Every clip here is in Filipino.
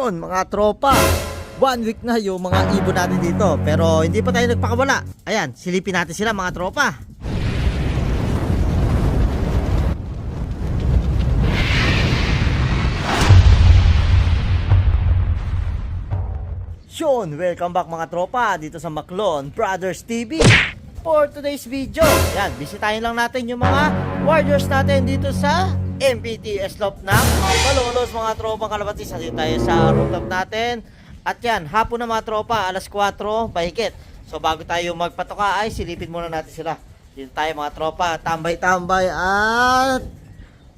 Yun mga tropa, 1 week na yung mga ibon natin dito, pero hindi pa tayo nagpakawala. Ayan, silipin natin sila mga tropa. Yun, welcome back mga tropa dito sa Maclon Brothers TV. For today's video, ayan, bisitahin lang natin yung mga warriors natin dito sa MPT slope ng Malolos mga tropang kalapati. Sa dito tayo sa rooftop natin. At yan, hapon na mga tropa, alas 4 mahigit. So bago tayo magpatoka ay silipin muna natin sila. Dito tayo mga tropa, tambay-tambay at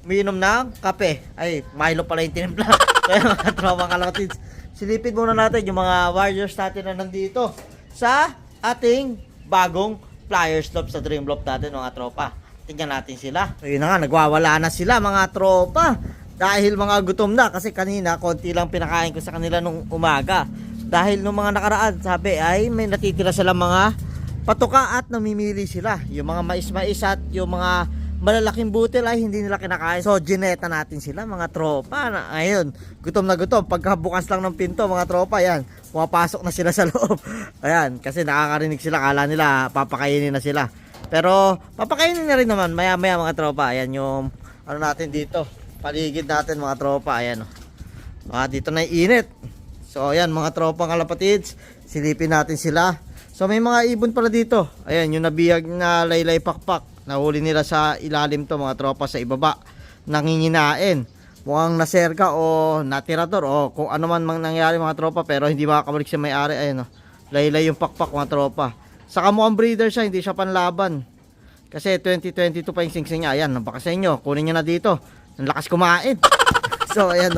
umiinom ng kape. Ay, Milo pala yung tinimpla. Kaya mga tropang kalapati, silipin muna natin yung mga warriors natin na nandito sa ating bagong flyer slope sa dream loop natin mga tropa. Tingnan natin sila. So yun na nga, nagwawala na sila mga tropa. Dahil mga gutom na kasi kanina konti lang pinakain ko sa kanila nung umaga. Dahil nung mga nakaraan sabi ay may natitira sila mga patuka at namimili sila. Yung mga mais-mais at yung mga malalaking butil ay hindi nila kinakain. So gineta natin sila mga tropa. Ayun, gutom na gutom. Pagkabukas lang ng pinto mga tropa, yan, pumapasok na sila sa loob. Ayan, kasi nakakarinig sila, kala nila papakainin na sila. Pero papakainin na rin naman maya maya mga tropa. Ayan yung ano natin dito, paligid natin mga tropa. Ayan, dito na init. So ayan mga tropang kalapatids, silipin natin sila. So may mga ibon pala dito. Ayan yung nabiyag na laylay pakpak, nahuli nila sa ilalim to mga tropa, sa ibaba nanginginain. Mukhang naserga o natirador o kung ano man nangyari mga tropa, pero hindi makakabalik sa may-ari. Ayan laylay yung pakpak mga tropa. Saka mukhang breeder siya, hindi siya panlaban. Kasi 2022 pa yung singsing niya. Ayan, baka sa inyo, kunin nyo na dito. Ang lakas kumain. So ayan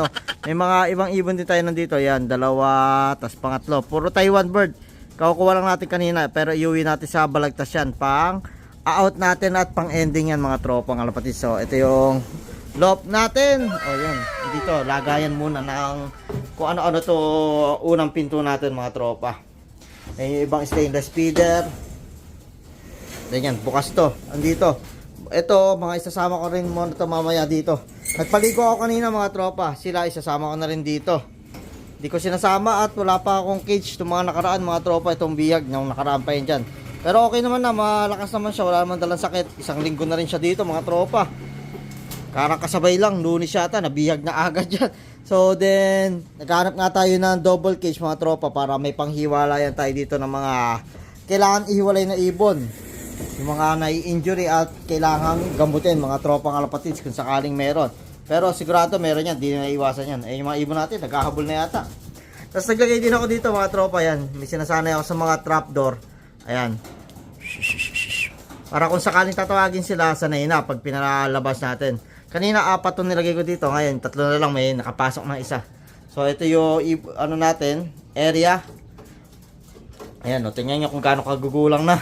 may mga ibang ibon din tayo nandito. Ayan, dalawa, tas pangatlo. Puro Taiwan bird. Kakukuha lang natin kanina, pero iuwi natin sa Balagtas yan. Pang out natin at pang ending yan mga tropang kalapatid. So ito yung loop natin. O yan, dito, lagayan muna ng kung ano-ano to unang pinto natin mga tropa. May ibang stainless feeder. Ganyan, bukas to. Andito. Ito, mga isasama ko rin muna to mamaya dito. Nagpaligo ako kanina mga tropa. Sila isasama ko na rin dito. Hindi ko sinasama at wala pa akong cage. Itong mga nakaraan mga tropa, itong bihag yung nakaraan pa yun dyan. Pero okay naman na, malakas naman siya. Wala naman dalang sakit. Isang linggo na rin siya dito mga tropa. Karang kasabay lang, Lunes yata, nabihag na agad yan. So then, naghanap nga tayo ng double cage mga tropa para may panghiwalayan tayo dito ng mga kailangan ihiwalay na ibon. Yung mga nai-injury at kailangan gamutin mga tropang kalapatids kung sakaling meron. Pero sigurado meron yan, di na naiwasan yan. Eh yung mga ibon natin, naghahabol na yata. Tapos naglagay din ako dito mga tropa yan. May sinasanay ako sa mga trapdoor. Ayan. Para kung sakaling tatawagin sila, sanay na pag pinalalabas natin. Kanina 4 to nilagay ko dito, ngayon 3 na lang, may nakapasok na isa. So ito yung ano natin, area. Ayan, tingnan nyo kung gaano kagugulang na.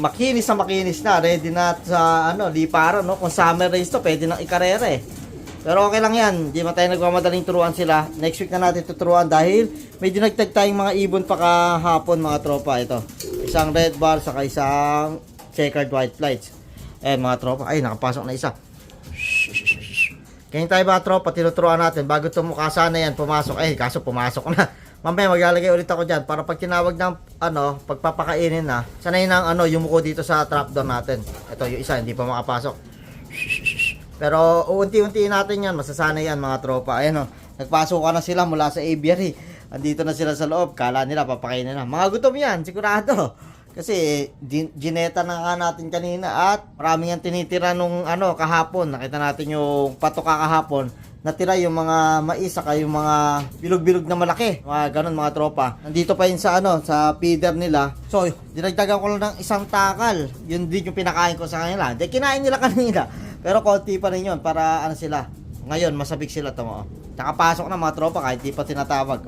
Makinis na makinis na, ready na sa liparan, no? Kung summer race to, pwede nang ikarera eh. Pero okay lang yan, di man tayo nagmamadaling turuan sila. Next week na natin tuturuan dahil may dinagtag tayong mga ibon pa kahapon mga tropa. Ito, isang red bar, saka isang checkered white flights. Ayan mga tropa, ay nakapasok na isa. Kaya tayo mga tropa, tinuturuan natin bago tumukha sana yan, pumasok. Eh, kaso pumasok na. Mamaya maglalagay ulit ako dyan para pag tinawag ng pagpapakainin na, sanay ng yung muko dito sa trapdoor natin. Ito yung isa, hindi pa makapasok. Pero uunti-untiin natin yan, masasanay yan mga tropa. Ayan nagpasok na sila mula sa aviary. Andito na sila sa loob, kala nila papakainin na. Mga gutom yan, sigurado. Kasi gineta na nga natin kanina at maraming yan tinitira nung kahapon. Nakita natin yung patoka kahapon. Natira yung mga mais saka yung mga bilog-bilog na malaki. Mga ganun mga tropa. Nandito pa yun sa sa feeder nila. So, dinagdagan ko lang ng isang takal. Yun din yung pinakain ko sa kanila. Di kinain nila kanina. Pero konti pa rin yun para sila. Ngayon, masabik sila to mo. Nakapasok na mga tropa kahit di pa tinatawag.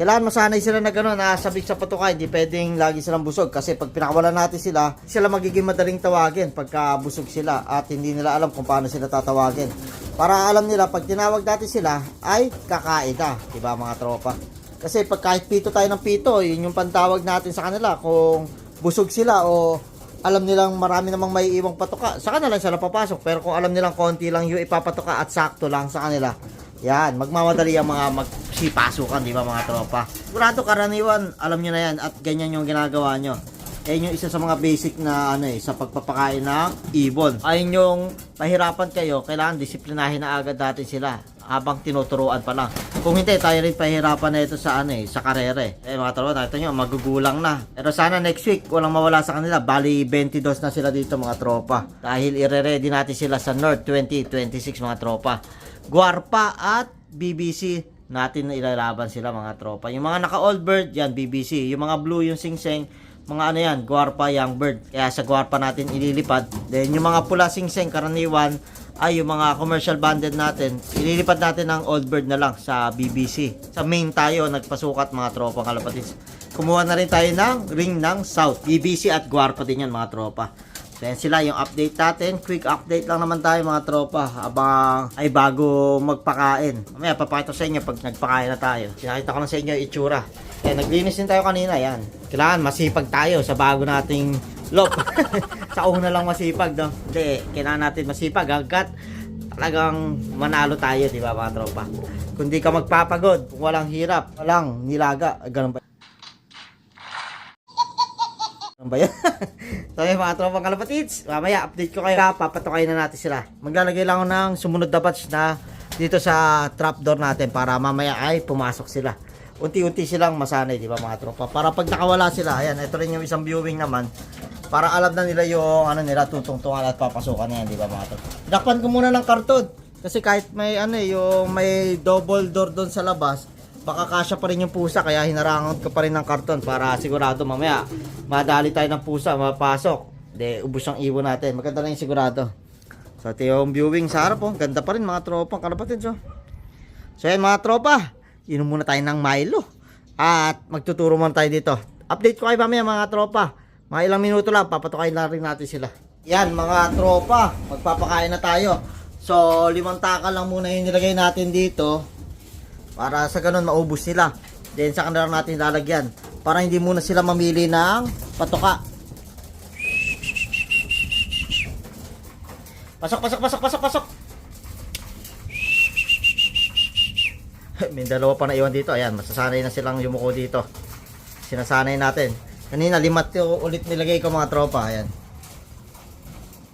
Kailangan masanay sila na gano'n, nasabik sa patuka, hindi pwedeng lagi silang busog. Kasi pag pinakawalan natin sila magiging madaling tawagin pagka busog sila at hindi nila alam kung paano sila tatawagin. Para alam nila, pag tinawag natin sila, ay kakain na, diba mga tropa? Kasi pag kahit pito tayo ng pito, yun yung pantawag natin sa kanila. Kung busog sila o alam nilang marami namang may iwang patuka, sa kanila sila papasok. Pero kung alam nilang konti lang yung ipapatuka at sakto lang sa kanila, Yan, magmamadali ang mga magsipasukan, di ba mga tropa? Sigurado karaniwan, alam nyo na yan at ganyan yung ginagawa nyo. Yan yung isa sa mga basic na sa pagpapakain ng ibon. Ayun yung pahirapan kayo, kailangan disiplinahin na agad natin sila habang tinuturuan pa lang. Kung hindi, tayo rin pahirapan na ito sa sa karere. Mga tropa, nakita nyo, magugulang na. Pero sana next week, walang mawala sa kanila. Bali, 22 na sila dito mga tropa. Dahil ire-ready natin sila sa North 2026 mga tropa. Guarpa at BBC natin na ilalaban sila mga tropa. Yung mga naka-old bird, yan BBC. Yung mga blue, yung singseng, mga yan, Guarpa Young Bird. Kaya sa Guarpa natin ililipad. Then yung mga pula singseng karaniwan ay yung mga commercial banded natin. Ililipad natin ng old bird na lang sa BBC. Sa main tayo nagpasukat mga tropa kalapatids. Kumuha na rin tayo ng ring ng South. BBC at Guarpa din yan mga tropa. So yan sila yung update natin. Quick update lang naman tayo mga tropa habang ay bago magpakain. Mamaya papakita sa inyo pag nagpakain na tayo. Sinakita ko lang sa inyo yung itsura. Kaya naglinis din tayo kanina yan. Kailangan masipag tayo sa bago nating lop. Sa una lang masipag, no? Hindi, kailangan natin masipag hanggat talagang manalo tayo, di ba mga tropa? Kung di ka magpapagod, kung walang hirap, walang nilaga, ganun ba? Ganun ba yun? So yun mga tropang kalapatids, mamaya update ko kayo, papatukayin na natin sila. Maglalagay lang ako ng sumunod na batch na dito sa trapdoor natin para mamaya ay pumasok sila. Unti-unti silang masanay, di ba mga tropa? Para pag nakawala sila, ayan, ito rin yung isang viewing naman. Para alam na nila yung nila tutungtungan at papasukan na yan, di ba mga tropa? Tinakpan ko muna ng karton. Kasi kahit may yung may double door doon sa labas, baka kasya pa rin yung pusa, kaya hinarangan ko pa rin ng karton para sigurado mamaya madali tayo ng pusa, mapasok. Hindi, ubos ang ibon natin. Maganda lang yung sigurado. So ito yung viewing sa harap, oh. Ganda pa rin mga tropang kalapatids, oh. So yan mga tropa, inom muna tayo ng Milo at magtuturo muna tayo dito. Update ko kayo mamaya mga tropa. Mga ilang minuto lang, papatukayin na rin natin sila. Yan mga tropa, magpapakain na tayo. So 5 takal lang muna yung nilagay natin dito para sa ganun maubos nila. Then sa kanila natin lalagyan para hindi muna sila mamili ng patuka. Pasok. May dalawa pa na iwan dito. Ayan, masasanay na silang yumuko dito. Sinasanay natin. Kanina, 5 ulit nilagay ko mga tropa. Ayan.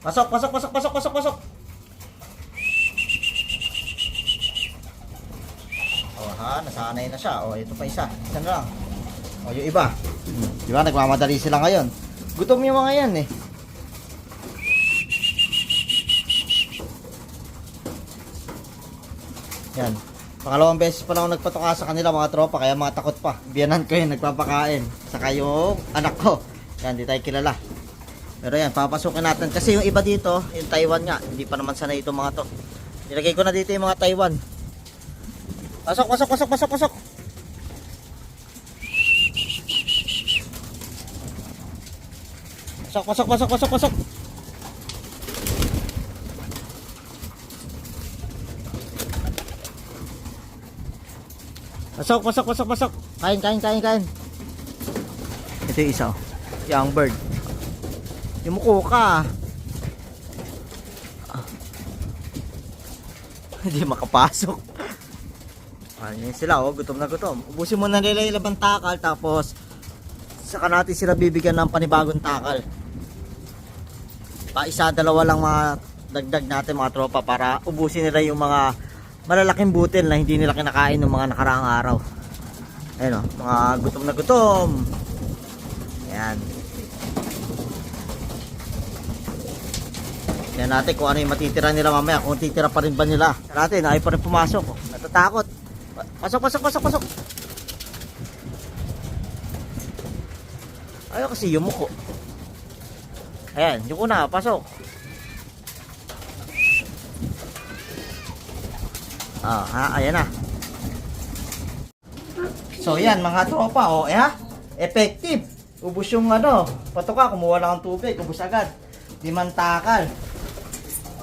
Pasok. Oh, nasanay na siya. Oh, ito pa isa. Isa na lang. Oh, yung iba. Di ba, nagmamadali sila ngayon. Gutom yung mga yan eh. Yan. Pangalawang beses pa lang ako nagpatuka sa kanila mga tropa, kaya mga takot pa. Biyanan ko yun, nagpapakain. Saka yung anak ko. Yan, di tayo kilala. Pero yan, papasukin natin. Kasi yung iba dito, yung Taiwan nga, hindi pa naman sanay itong mga to. Nilagay ko na dito yung mga Taiwan. Pasok. Pasok. Pasok. Kain. Ito yung isa, oh. Young bird. Yumuko ka. Hindi makapasok. Ayan sila, oh. Gutom na gutom. Ubusin mo na nila yung labang takal, tapos saka natin sila bibigyan ng panibagong takal. Pa-isa, dalawa lang mga dagdag natin mga tropa para ubusin nila yung mga malalaking butil na hindi nila kinakain ng mga nakaraang araw. Ayun, oh, mga gutom na gutom. Ayan. Tignan natin kung ano yung matitira nila mamaya. Kung titira pa rin ba nila. Natin, ayaw pa rin pumasok. Oh. Natatakot. Pasok. Ayaw kasi yumuko. Ayan, yuko na. Pasok. Ayan na. So yan mga tropa, oh, effective. Ubus yung patuka, kumuha lang ng tubig, ubus agad. 5 takal.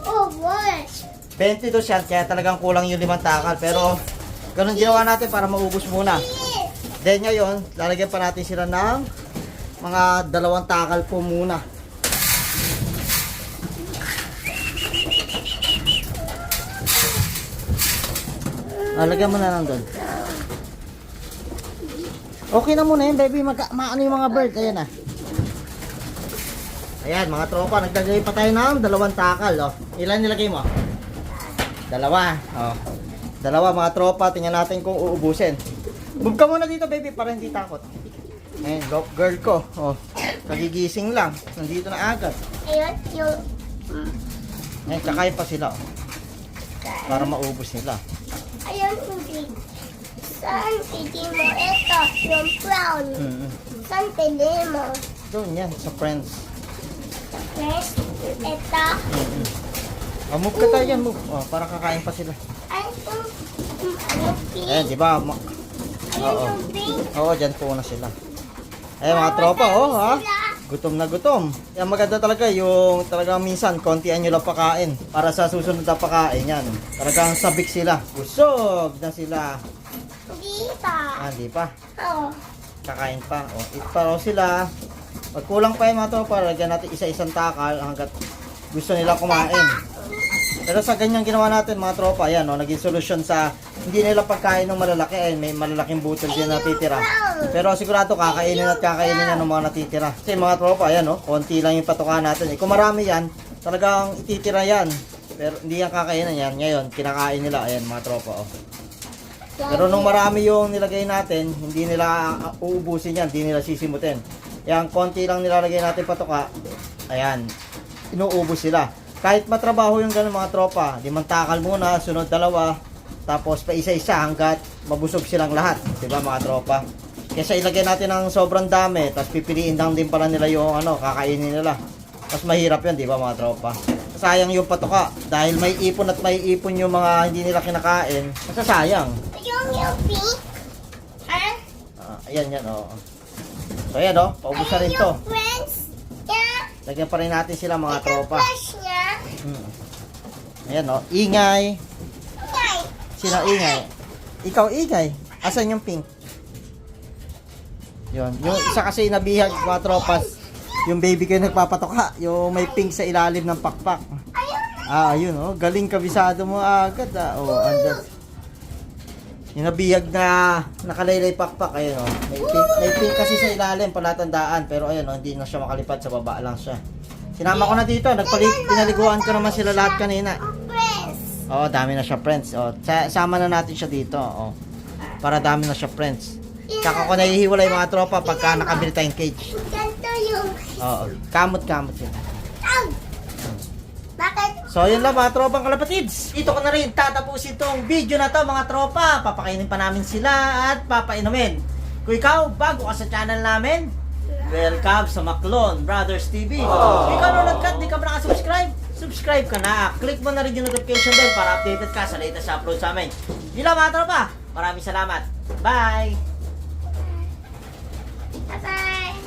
Oh, what? 22 yan, kaya talagang kulang yung 5 takal. Pero ganun ginawa natin para maubos muna. Then ngayon, lalagyan pa natin sila ng mga 2 takal po muna. Lagyan mo na lang doon. Okay na muna yun, baby. Maano yung mga bird. Ayan na. Ayan, mga tropa. Nagdagay pa tayo ng 2 takal. Oh. Ilan nilagay mo? 2. Oh. 2 mga tropa. Tingnan natin kung uubusin. Move ka muna dito, baby, para hindi takot. Ayan, girl ko. Oh. Kagigising lang. Nandito na agad. Ayun, yung... Ayan, kakain pa sila. Oh. Para maubos nila. Ayun, hindi. Saan pili mo ito? Yung brown. Saan pili mo? Doon yan, sa friends. First, ito. Oh, move ka tayo yan, move. Oh, para kakain pa sila. Ay, yung pink. Ayan, di ba? Ayun, yung pink. Oo, dyan po na sila. Ayan, mga tropa, oh, ha? Gutom na gutom. Yan, maganda talaga yung talagang minsan, kontian nyo lang pakain. Para sa susunod na pakain, yan. Talagang sabik sila. Busog na sila. Dito. Di pa. Oo. Kakain pa. O, eat pa raw sila. Magkulang pa yung mga tropa. Lagyan natin isa-isang takal hanggat gusto nila kumain. Pero sa ganyan ginawa natin mga tropa, yan, no, naging solusyon sa hindi nila pagkain ng malalaki. Ay, may malalaking butol din natitira. Pero sigurado kakainin at kakainin yan ng mga natitira. Kasi mga tropa, yan, no, konti lang yung patukan natin. Kung marami yan, talagang ititira yan. Pero hindi yan kakainin yan. Ngayon, kinakain nila. Ayan mga tropa, oh. Pero nung marami yung nilagay natin, hindi nila uubusin yan, hindi nila sisimutin. Yan, konti lang nilalagay natin patuka. Ayan, inuubos sila. Kahit matrabaho yung ganun mga tropa, 5 takal muna, sunod 2, tapos pa isa-isa hanggat mabusog silang lahat. Diba mga tropa? Kesa ilagay natin ng sobrang dami, tapos pipiliin lang din pala nila yung kakainin nila. Mas mahirap yun, diba mga tropa? Sayang yung patuka, dahil may ipon at may ipon yung mga hindi nila kinakain, masasayang. Yung pink. Ayan yan, oo. So ayan, oh, paubos na rin to. Yung friends niya. Lagyan pa rin natin sila mga tropa. Flash niya. Ayan, oh, ingay. Ay. Sino ingay? Ikaw ingay. Asan yung pink? Yun. Yung isa kasi nabihag mga tropas. Yung baby ko yung nagpapatoka. Yung may pink sa ilalim ng pakpak. Ayun, oh. Galing, kabisado mo agad, ah. Oh, andyan. Yung nabihag na nakalaylay pakpak, ayun, oh. May pink kasi sa ilalim, palatandaan. Pero ayun, oh, hindi na siya makalipad, sa baba lang siya. Sinama ko na dito. Pinaliguan ko naman sila lahat kanina. Friends. Oo, dami na siya, friends. Oh, sama na natin siya dito. Oh. Para dami na siya, friends. Tsaka ko nahihiwalay mga tropa pagka nakabili tayong cage. Ganito yung... Oo, kamot-kamot yun. Ow! Bakit? So, yun lang mga tropang kalapatids. Ito ko na rin tatapusin tong video na to mga tropa. Papakainin pa namin sila at papainumin. Kung ikaw, bago ka sa channel namin, welcome sa Maclon Brothers TV. Kung ikaw nanonood ka, di ka ba nakasubscribe? Subscribe ka na. Click mo na rin yung notification bell para updated ka sa latest upload sa amin. Yun lang mga tropa. Maraming salamat. Bye! Bye-bye.